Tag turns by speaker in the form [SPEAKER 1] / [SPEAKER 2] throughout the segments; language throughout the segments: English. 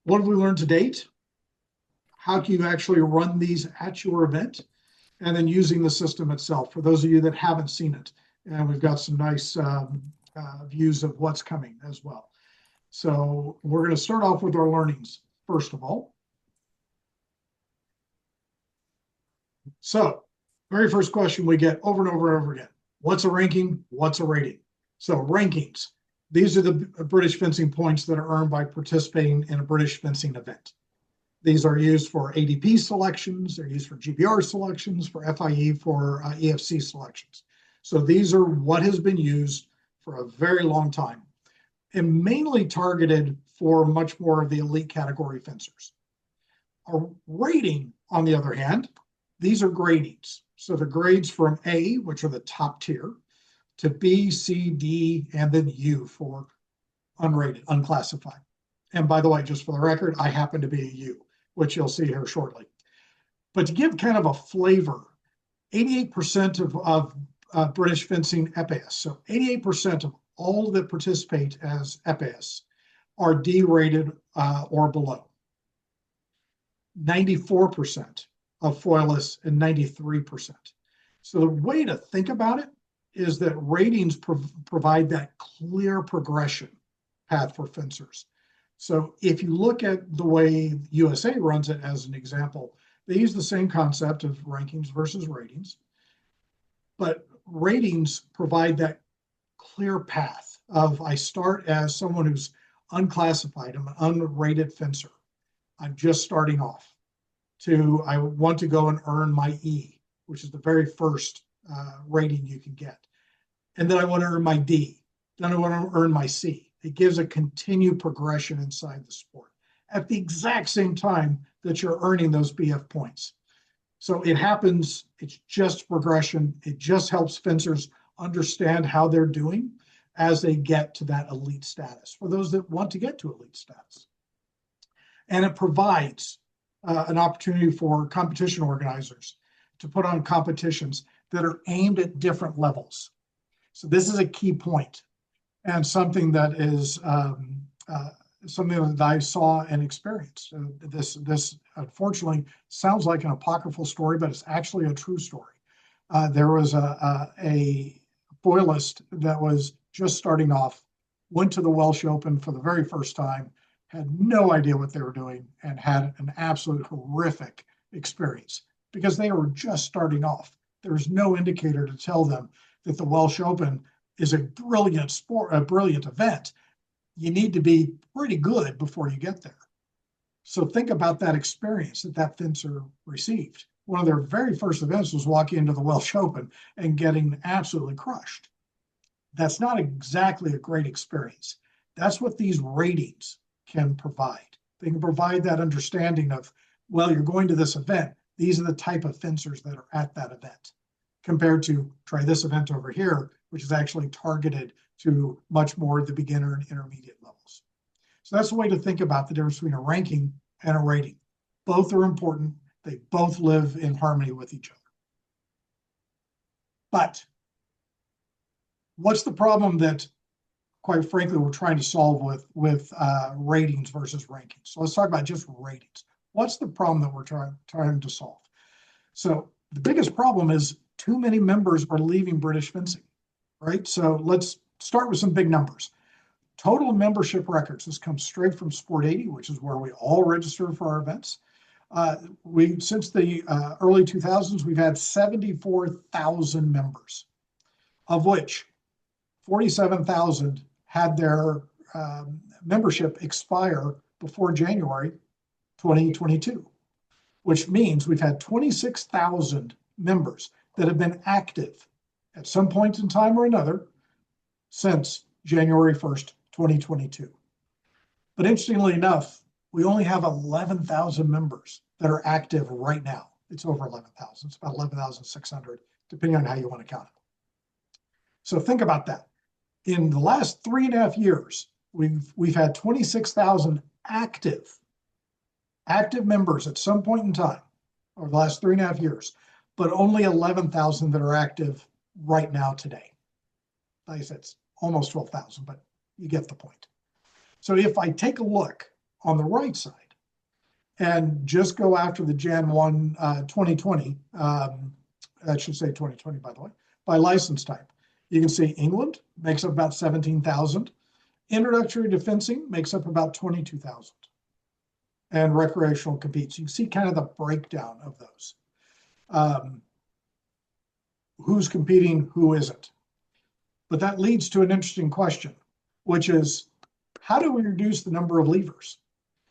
[SPEAKER 1] what have we learned to date? How can you actually run these at your event? And then using the system itself for those of you that haven't seen it. And we've got some nice views of what's coming as well. So we're going to start off with our learnings, first of all. So very first question we get over and over and over again. What's a ranking? What's a rating? So rankings. These are the British fencing points that are earned by participating in a British fencing event. These are used for ADP selections. They're used for GBR selections, for FIE, for EFC selections. So these are what has been used for a very long time and mainly targeted for much more of the elite category fencers. A rating, on the other hand, these are gradings. So the grades from A, which are the top tier, to B, C, D, and then U for unrated, unclassified. And by the way, just for the record, I happen to be a U, which you'll see here shortly. But to give kind of a flavor, 88% of British fencing epais, so 88% of all that participate as epais are D-rated or below. 94% of foilists and 93%. So the way to think about it is that ratings provide that clear progression path for fencers. So if you look at the way USA runs it as an example, they use the same concept of rankings versus ratings, but ratings provide that clear path of I start as someone who's unclassified, I'm an unrated fencer. I'm just starting off to I want to go and earn my E, which is the very first rating you can get. And then I want to earn my D. Then I want to earn my C. It gives a continued progression inside the sport at the exact same time that you're earning those BF points. So it happens, it's just progression. It just helps fencers understand how they're doing as they get to that elite status, for those that want to get to elite status. And it provides an opportunity for competition organizers to put on competitions that are aimed at different levels. So this is a key point, and something that is something that I saw and experienced. This unfortunately sounds like an apocryphal story, but it's actually a true story. There was a foilist that was just starting off, went to the Welsh Open for the very first time, had no idea what they were doing, and had an absolute horrific experience because they were just starting off. There's no indicator to tell them that the Welsh Open is a brilliant sport, a brilliant event. You need to be pretty good before you get there. So think about that experience that fencer received. One of their very first events was walking into the Welsh Open and getting absolutely crushed. That's not exactly a great experience. That's what these ratings can provide. They can provide that understanding of, well, you're going to this event. These are the type of fencers that are at that event, compared to try this event over here, which is actually targeted to much more the beginner and intermediate levels. So that's the way to think about the difference between a ranking and a rating. Both are important. They both live in harmony with each other. But what's the problem that, quite frankly, we're trying to solve with ratings versus rankings? So let's talk about just ratings. What's the problem that we're trying to solve? So the biggest problem is too many members are leaving British fencing, right? So let's start with some big numbers. Total membership records. This comes straight from Sport 80, which is where we all register for our events. Since the early 2000s, we've had 74,000 members, of which 47,000 had their membership expire before January 2022, which means we've had 26,000 members that have been active at some point in time or another since January 1st, 2022. But interestingly enough, we only have 11,000 members that are active right now. It's over 11,000. It's about 11,600, depending on how you want to count it. So think about that. In the last 3.5 years, we've had 26,000 active members at some point in time over the last 3.5 years, but only 11,000 that are active right now today. Like I said, it's almost 12,000, but you get the point. So if I take a look on the right side and just go after the Jan 1, 2020, I should say 2020, by the way, by license type. You can see England makes up about 17,000. Introductory to fencing makes up about 22,000. And recreational competes. You can see kind of the breakdown of those. Who's competing, who isn't. But that leads to an interesting question, which is, how do we reduce the number of leavers?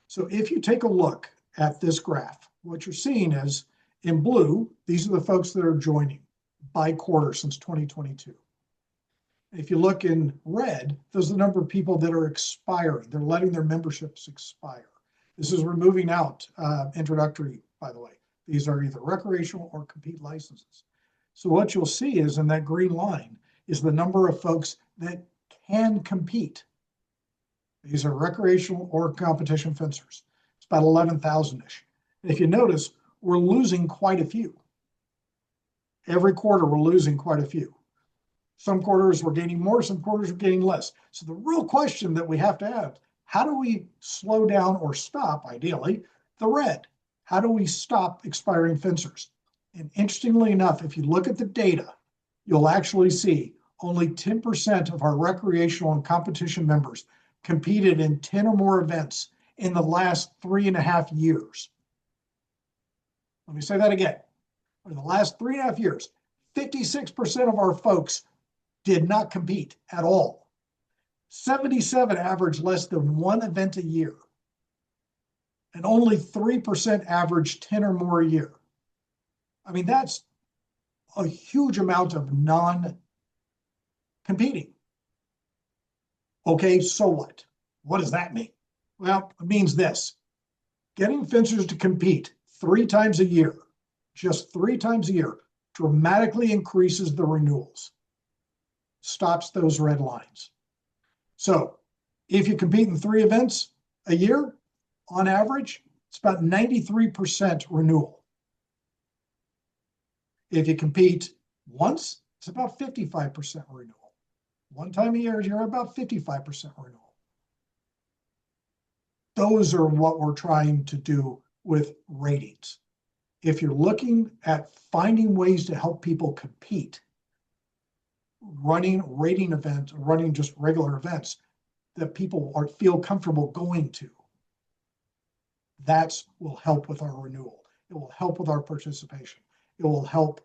[SPEAKER 1] So if you take a look at this graph, what you're seeing is, in blue, these are the folks that are joining by quarter since 2022. If you look in red, those are the number of people that are expiring. They're letting their memberships expire. This is removing out introductory, by the way. These are either recreational or compete licenses. So what you'll see is in that green line is the number of folks that can compete. These are recreational or competition fencers. It's about 11,000-ish. If you notice, we're losing quite a few. Every quarter, we're losing quite a few. Some quarters we're gaining more, some quarters we're gaining less. So the real question that we have to have, how do we slow down or stop, ideally, the red? How do we stop expiring fencers? And interestingly enough, if you look at the data, you'll actually see only 10% of our recreational and competition members competed in 10 or more events in the last 3.5 years. Let me say that again. In the last 3.5 years, 56% of our folks did not compete at all. 77 averaged less than one event a year. And only 3% averaged 10 or more a year. I mean, that's a huge amount of non-competing. Okay, so what? What does that mean? Well, it means this. Getting fencers to compete 3 times a year, just 3 times a year, dramatically increases the renewals. Stops those red lines. So if you compete in 3 events a year, on average, it's about 93% renewal. If you compete once, it's about 55% renewal. 1 time a year, you're about 55% renewal. Those are what we're trying to do with ratings. If you're looking at finding ways to help people compete, running rating events, running just regular events that people feel comfortable going to, that will help with our renewal. It will help with our participation. It will help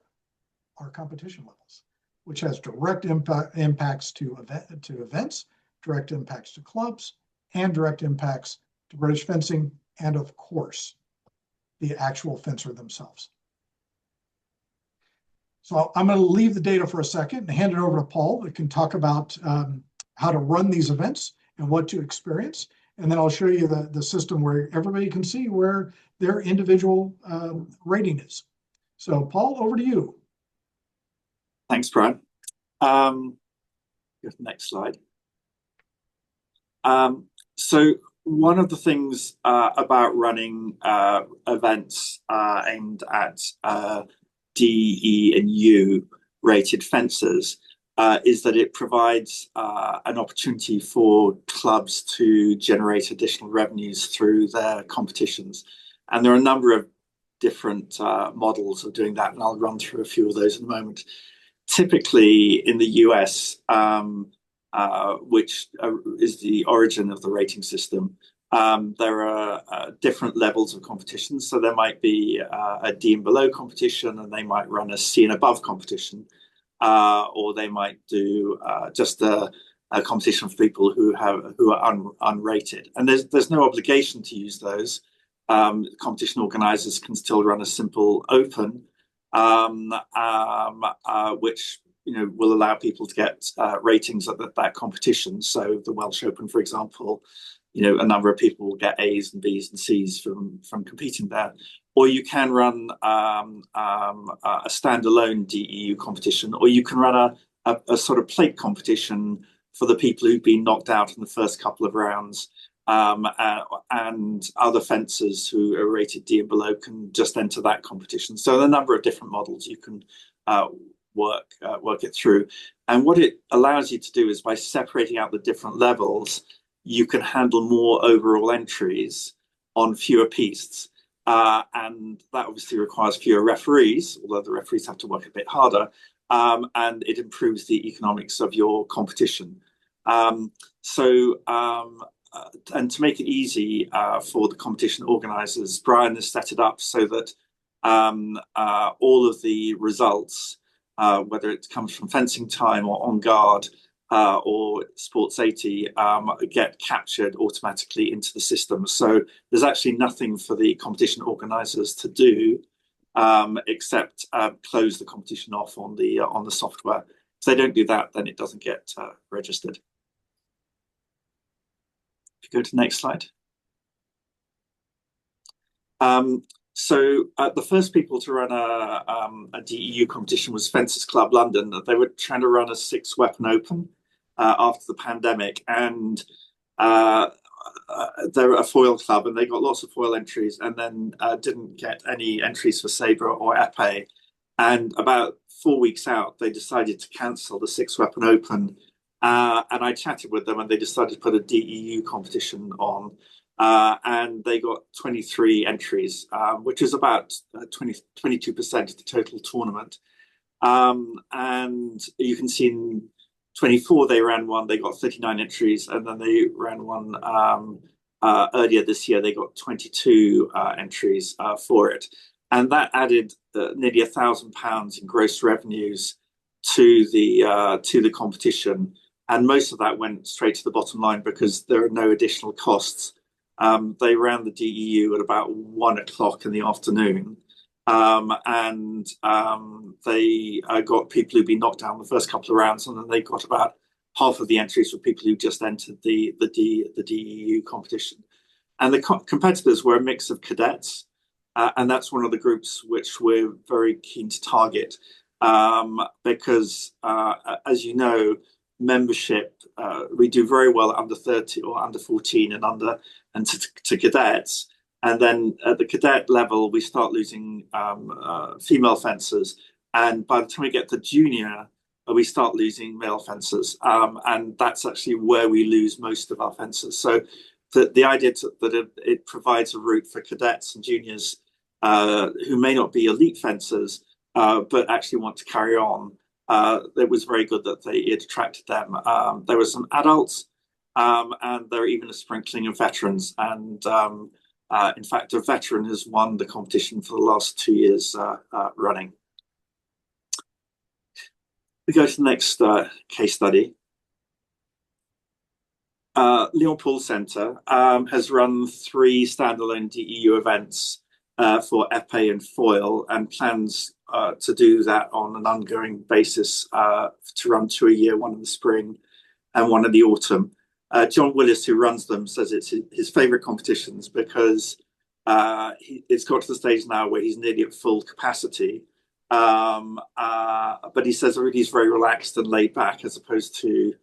[SPEAKER 1] our competition levels, which has direct impacts to events, direct impacts to clubs, and direct impacts to British fencing, and of course, the actual fencer themselves. So I'm going to leave the data for a second and hand it over to Paul that can talk about how to run these events and what to experience. And then I'll show you the system where everybody can see where their individual rating is. So Paul, over to you.
[SPEAKER 2] Thanks, Brian. Go to the next slide. So one of the things about running events aimed at D, E, and U rated fencers is that it provides an opportunity for clubs to generate additional revenues through their competitions. And there are a number of different models of doing that, and I'll run through a few of those in a moment. Typically in the US, which is the origin of the rating system, there are different levels of competition. So there might be a D and below competition, and they might run a C and above competition, or they might do just a competition for people who are unrated. And there's no obligation to use those. Competition organisers can still run a simple open, which will allow people to get ratings at that competition. So the Welsh Open, for example, a number of people will get A's and B's and C's from competing there. Or you can run a standalone DEU competition, or you can run a sort of plate competition for the people who've been knocked out in the first couple of rounds. And other fencers who are rated D and below can just enter that competition. So there are a number of different models you can work it through. And what it allows you to do is, by separating out the different levels, you can handle more overall entries on fewer pistes. And that obviously requires fewer referees, although the referees have to work a bit harder, and it improves the economics of your competition. And to make it easy for the competition organisers, Brian has set it up so that all of the results, whether it comes from fencing time or on guard or sports 80, get captured automatically into the system. So there's actually nothing for the competition organisers to do except close the competition off on the software. If they don't do that, then it doesn't get registered. If you go to the next slide. So the first people to run a DEU competition was Fencers Club London. They were trying to run a 6-weapon open after the pandemic, and they're a foil club, and they got lots of foil entries, and then didn't get any entries for sabre or épée. And about 4 weeks out, they decided to cancel the 6-weapon open. And I chatted with them, and they decided to put a DEU competition on. And they got 23 entries, which is about 22% of the total tournament. And you can see in 24 they ran one, they got 39 entries, and then they ran one earlier this year, they got 22 entries for it. And that added nearly £1,000 in gross revenues to the competition. And most of that went straight to the bottom line because there are no additional costs. They ran the DEU at about 1 o'clock in the afternoon. And they got people who'd been knocked down the first couple of rounds, and then they got about half of the entries for people who just entered the DEU competition. And the competitors were a mix of cadets, and that's one of the groups which we're very keen to target because, as you know, membership, we do very well at under 30 or under 14 and to cadets. And then at the cadet level, we start losing female fencers. And by the time we get to junior, we start losing male fencers. And that's actually where we lose most of our fencers. So the idea that it provides a route for cadets and juniors who may not be elite fencers, but actually want to carry on, it was very good that it attracted them. There were some adults, and there were even a sprinkling of veterans. And in fact, a veteran has won the competition for the last 2 years running. We go to the next case study. Leon Paul Centre has run 3 standalone DEU events for épée and foil, and plans to do that on an ongoing basis to run 2 a year, 1 in the spring and 1 in the autumn. John Willis, who runs them, says it's his favourite competitions because it's got to the stage now where he's nearly at full capacity. But he says he's very relaxed and laid back as opposed to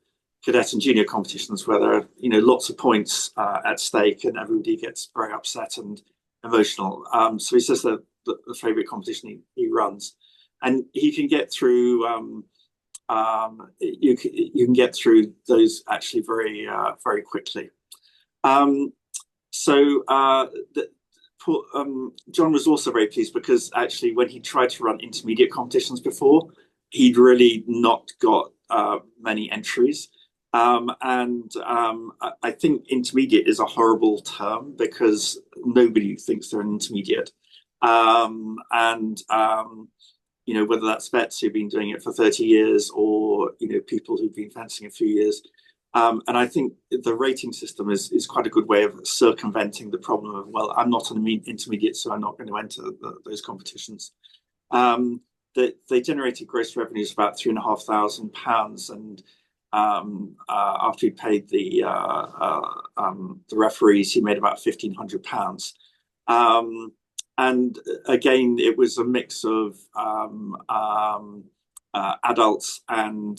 [SPEAKER 2] cadet and junior competitions where there are lots of points at stake and everybody gets very upset and emotional. So he says that the favourite competition he runs, and he can get through. You can get through those actually very very quickly. John was also very pleased because actually when he tried to run intermediate competitions before, he'd really not got many entries. I think intermediate is a horrible term because nobody thinks they're an intermediate. Whether that's vets who've been doing it for 30 years or people who've been fencing a few years. And I think the rating system is quite a good way of circumventing the problem of, well, I'm not an intermediate, so I'm not going to enter those competitions. They generated gross revenues of about £3,500, and after he paid the referees, he made about £1,500. And again, it was a mix of adults and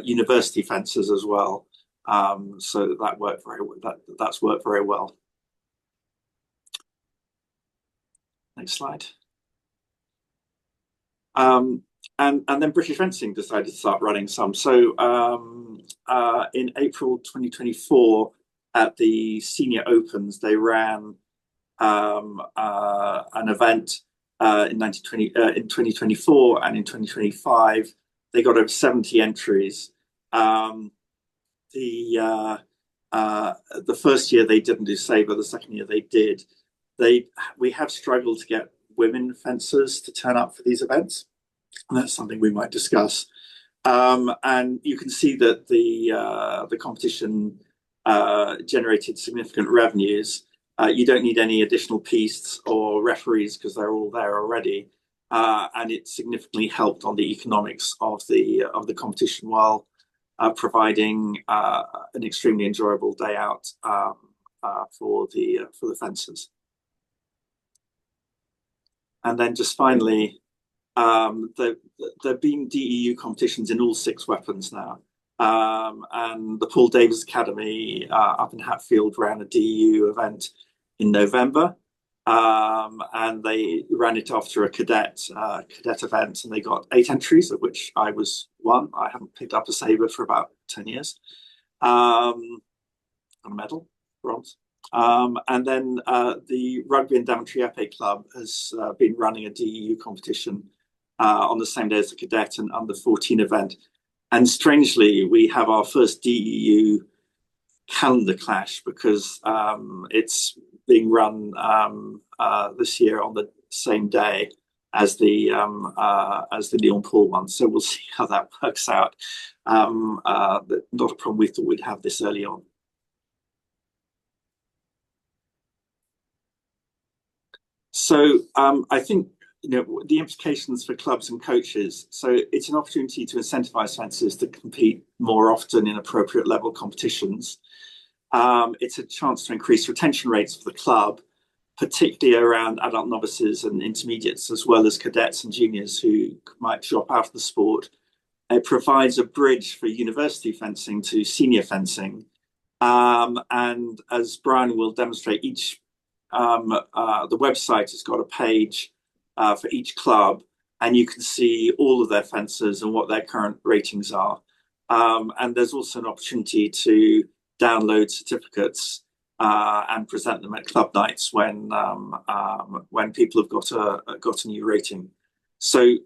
[SPEAKER 2] university fencers as well. So that worked that's worked very well. Next slide. And then British Fencing decided to start running some. So in April 2024, at the Senior Opens, they ran an event in 2024, and in 2025 they got over 70 entries. The first year they didn't do sabre, the second year they did. We have struggled to get women fencers to turn up for these events, and that's something we might discuss. And you can see that the competition generated significant revenues. You don't need any additional pistes or referees because they're all there already, and it significantly helped on the economics of the competition while providing an extremely enjoyable day out for the fencers. And then just finally, there've been DEU competitions in all 6 weapons now. And the Paul Davis Academy up in Hatfield ran a DEU event in November. And they ran it after a cadet event, and they got 8 entries, of which I was one. I haven't picked up a sabre for about 10 years. And a medal, bronze. And then the Rugby and Daventry Epee Club has been running a DEU competition on the same day as the cadet and under 14 event. And strangely, we have our first DEU calendar clash because it's being run this year on the same day as the Lyon Paul one. So we'll see how that works out. Not a problem we thought we'd have this early on. So I think the implications for clubs and coaches. So it's an opportunity to incentivize fencers to compete more often in appropriate level competitions. It's a chance to increase retention rates for the club, particularly around adult novices and intermediates, as well as cadets and juniors who might drop out of the sport. It provides a bridge for university fencing to senior fencing. And as Brian will demonstrate, the website has got a page for each club, and you can see all of their fencers and what their current ratings are. And there's also an opportunity to download certificates and present them at club nights when people have got a new rating. So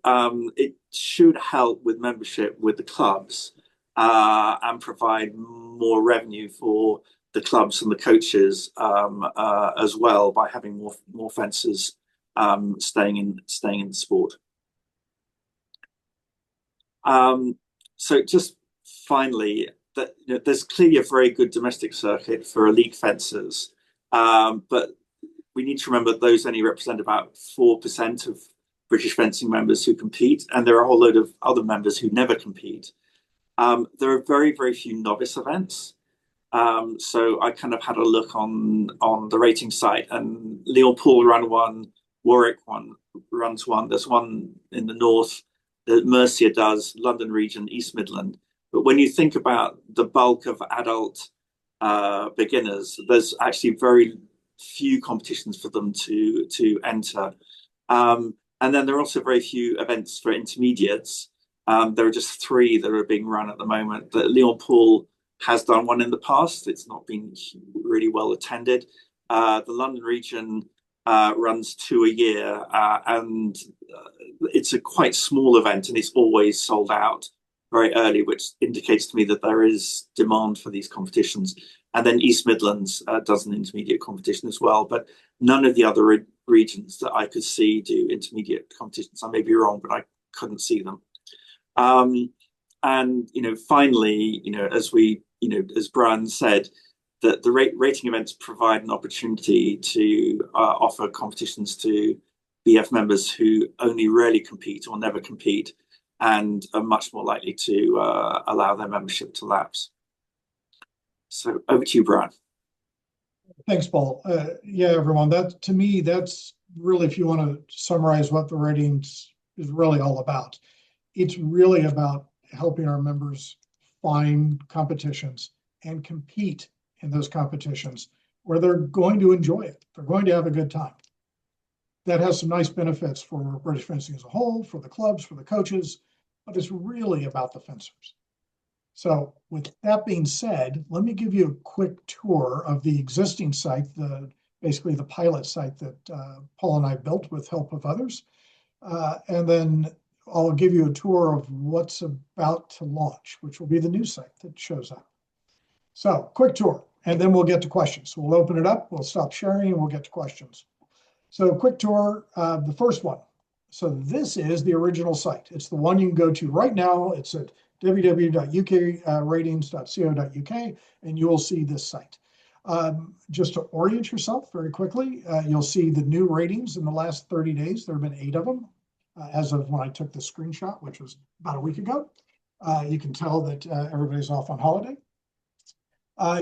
[SPEAKER 2] it should help with membership with the clubs and provide more revenue for the clubs and the coaches as well by having more fencers staying in the sport. So just finally, there's clearly a very good domestic circuit for elite fencers, but we need to remember those only represent about 4% of British fencing members who compete, and there are a whole load of other members who never compete. There are very, very few novice events. So I kind of had a look on the rating site, and Lyon Paul ran one, Warwick runs one. There's one in the north that Mercia does, London region, East Midland. But when you think about the bulk of adult beginners, there's actually very few competitions for them to enter. And then there are also very few events for intermediates. There are just 3 that are being run at the moment. The Lyon Paul has done one in the past. It's not been really well attended. The London region runs 2 a year, and it's a quite small event, and it's always sold out very early, which indicates to me that there is demand for these competitions. And then East Midlands does an intermediate competition as well, but none of the other regions that I could see do intermediate competitions. I may be wrong, but I couldn't see them. And finally, as Brian said, that the rating events provide an opportunity to offer competitions to BF members who only rarely compete or never compete, and are much more likely to allow their membership to lapse. So over to you, Brian.
[SPEAKER 1] Thanks, Paul. Yeah, everyone, that to me, that's really, if you want to summarize what the ratings is really all about, it's really about helping our members find competitions and compete in those competitions where they're going to enjoy it. They're going to have a good time. that has some nice benefits for British fencing as a whole, for the clubs, for the coaches, but it's really about the fencers. So with that being said, let me give you a quick tour of the existing site, basically the pilot site that Paul and I built with help of others. And then I'll give you a tour of what's about to launch, which will be the new site that shows up. So quick tour, and then we'll get to questions. So we'll open it up, we'll stop sharing, and we'll get to questions. So quick tour, the first one. So this is the original site. It's the one you can go to right now. It's at www.ukratings.co.uk, and you will see this site. Just to orient yourself very quickly, you'll see the new ratings in the last 30 days. There have been 8 of them as of when I took the screenshot, which was about a week ago. You can tell that everybody's off on holiday.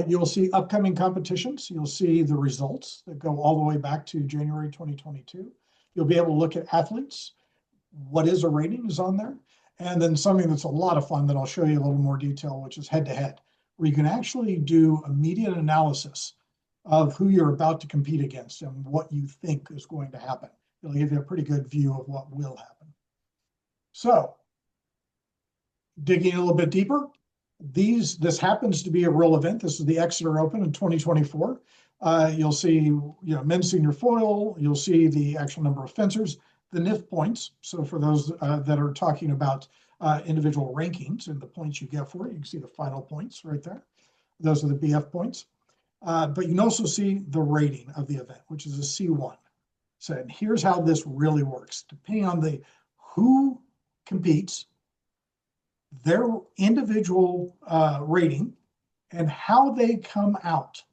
[SPEAKER 1] You'll see upcoming competitions. You'll see the results that go all the way back to January 2022. You'll be able to look at athletes. What is a rating is on there. And then something that's a lot of fun that I'll show you a little more detail, which is head-to-head, where you can actually do immediate analysis of who you're about to compete against and what you think is going to happen. It'll give you a pretty good view of what will happen. So, digging a little bit deeper, this happens to be a real event. This is the Exeter Open in 2024. You'll see, men's senior foil. You'll see the actual number of fencers, the NIF points. So for those that are talking about individual rankings and the points you get for it, you can see the final points right there. Those are the BF points. But you can also see the rating of the event, which is a C1. So and here's how this really works. Depending on who competes, their individual rating, and how they come out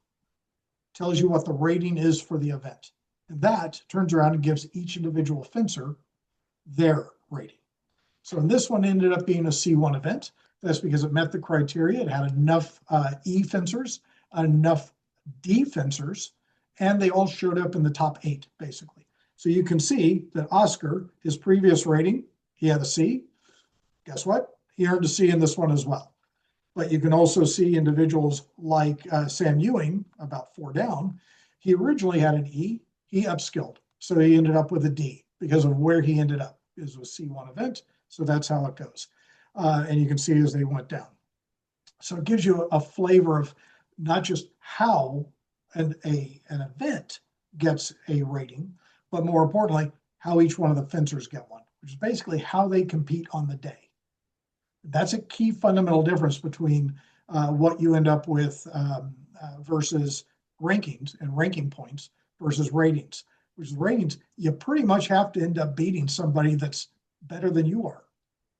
[SPEAKER 1] tells you what the rating is for the event. And that turns around and gives each individual fencer their rating. So in this one ended up being a C1 event. That's because it met the criteria. It had enough E fencers, enough D fencers, and they all showed up in the top 8, basically. So you can see that Oscar, his previous rating, he had a C. Guess what? He earned a C in this one as well. But you can also see individuals like Sam Ewing, about 4 down. He originally had an E. He upskilled. So he ended up with a D because of where he ended up. It was a C1 event. So that's how it goes. And you can see as they went down. So it gives you a flavor of not just how an event gets a rating, but more importantly, how each one of the fencers get one, which is basically how they compete on the day. That's a key fundamental difference between what you end up with versus rankings and ranking points versus ratings. Which is ratings, you pretty much have to end up beating somebody that's better than you are,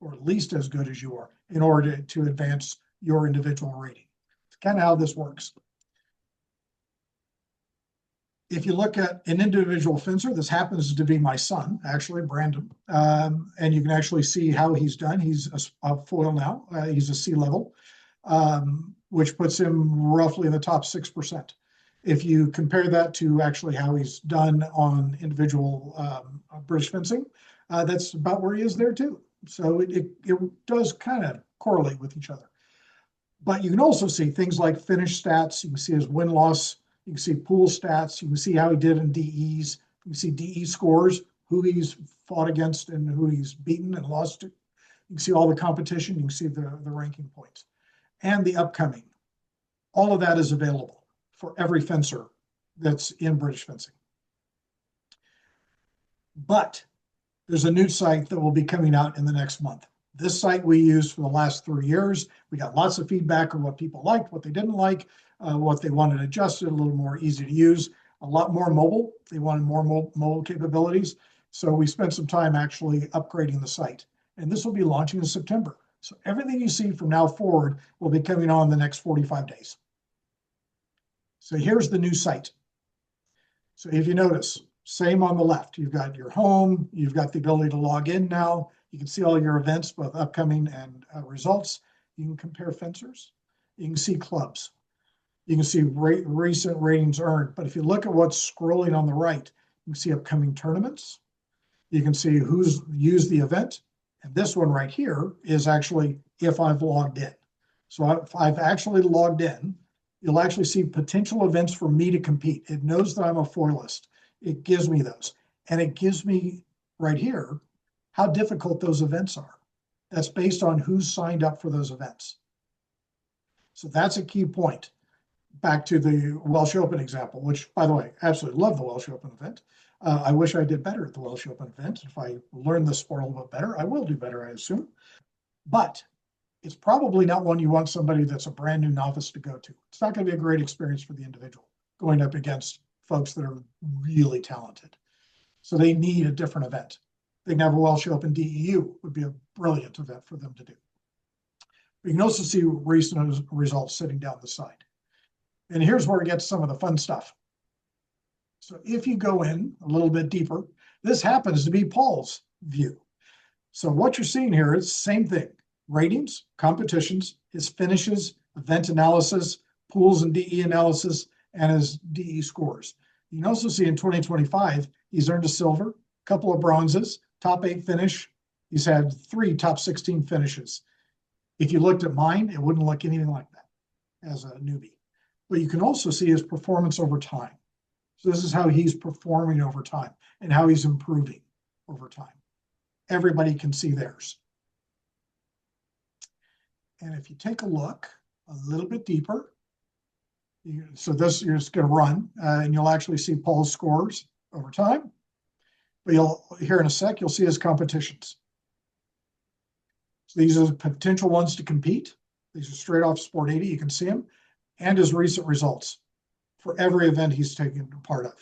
[SPEAKER 1] or at least as good as you are, in order to advance your individual rating. It's kind of how this works. If you look at an individual fencer, this happens to be my son, actually, Brandon, and you can actually see how he's done. He's a foil now. He's a C level, which puts him roughly in the top 6%. If you compare that to actually how he's done on individual British fencing, that's about where he is there too. So it does kind of correlate with each other. But you can also see things like finish stats. You can see his win-loss. You can see pool stats. You can see how he did in DEs. You can see DE scores, who he's fought against and who he's beaten and lost to. You can see all the competition. You can see the ranking points and the upcoming. All of that is available for every fencer that's in British fencing. But there's a new site that will be coming out in the next month. This site we used for the last 3 years. We got lots of feedback on what people liked, what they didn't like, what they wanted adjusted, a little more easy to use, a lot more mobile. They wanted more mobile capabilities. So we spent some time actually upgrading the site. And this will be launching in September. So everything you see from now forward will be coming on in the next 45 days. So here's the new site. So if you notice, same on the left, you've got your home, you've got the ability to log in now. You can see all your events, both upcoming and results. You can compare fencers. You can see clubs. You can see recent ratings earned. But if you look at what's scrolling on the right, you can see upcoming tournaments. You can see who's used the event. And this one right here is actually if I've logged in. So if I've actually logged in, you'll actually see potential events for me to compete. It knows that I'm a foilist. It gives me those. And it gives me right here how difficult those events are. That's based on who's signed up for those events. So that's a key point. Back to the Welsh Open example, which, by the way, absolutely love the Welsh Open event. I wish I did better at the Welsh Open event. If I learn the sport a little bit better, I will do better, I assume. But it's probably not one you want somebody that's a brand new novice to go to. It's not going to be a great experience for the individual going up against folks that are really talented. So they need a different event. They can have a Welsh Open DEU would be a brilliant event for them to do. You can also see recent results sitting down the side. And here's where we get some of the fun stuff. So if you go in a little bit deeper, this happens to be Paul's view. So what you're seeing here is the same thing. Ratings, competitions, his finishes, event analysis, pools and DE analysis, and his DE scores. You can also see in 2025, he's earned a silver, a couple of bronzes, top 8 finish. He's had 3 top 16 finishes. If you looked at mine, it wouldn't look anything like that as a newbie. But you can also see his performance over time. So this is how he's performing over time and how he's improving over time. Everybody can see theirs. And if you take a look a little bit deeper, so this you're just going to run and you'll actually see Paul's scores over time. But you'll here in a sec, you'll see his competitions. So these are the potential ones to compete. These are straight off Sport 80. You can see them, and his recent results for every event he's taken part of.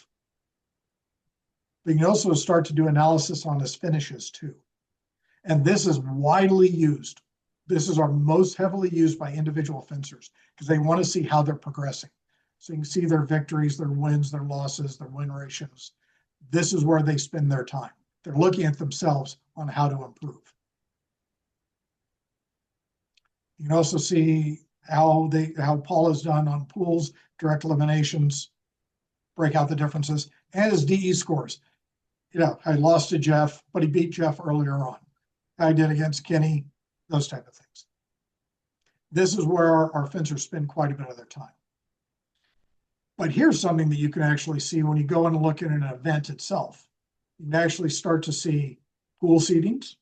[SPEAKER 1] But you can also start to do analysis on his finishes too. And this is widely used. This is our most heavily used by individual fencers because they want to see how they're progressing. So you can see their victories, their wins, their losses, their win ratios. This is where they spend their time. They're looking at themselves on how to improve. You can also see how Paul has done on pools, direct eliminations, break out the differences, and his DE scores. You know, I lost to Jeff, but he beat Jeff earlier on. I did against Kenny, those type of things. This is where our fencers spend quite a bit of their time. But here's something that you can actually see when you go and look at an event itself. You can actually start to see pool seedings.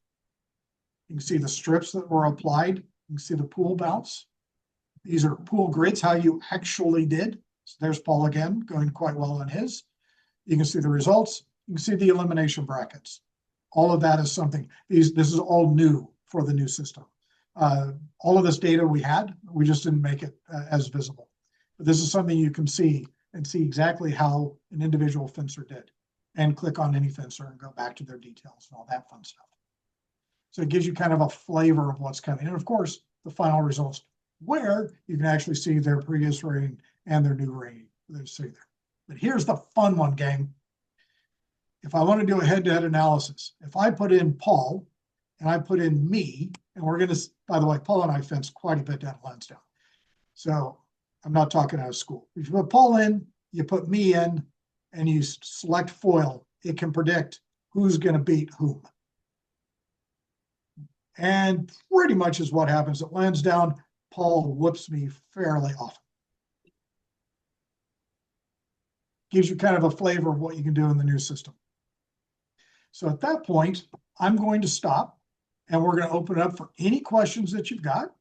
[SPEAKER 1] You can see the strips that were applied. You can see the pool bounce. These are pool grids, how you actually did. So there's Paul again, going quite well on his. You can see the results. You can see the elimination brackets. All of that is something, this is all new for the new system. All of this data we had, we just didn't make it as visible. But this is something you can see and see exactly how an individual fencer did and click on any fencer and go back to their details and all that fun stuff. So it gives you kind of a flavor of what's coming. And of course, the final results where you can actually see their previous rating and their new rating. They see there. But here's the fun one, gang. If I want to do a head-to-head analysis, if I put in Paul and I put in me, and we're going to, by the way, Paul and I fence quite a bit down at Lansdowne. So I'm not talking out of school. If you put Paul in, you put me in, and you select foil, it can predict who's going to beat whom. And pretty much is what happens at Lansdowne. Paul whoops me fairly often. Gives you kind of a flavor of what you can do in the new system. So at that point, I'm going to stop and we're going to open it up for any questions that you've got.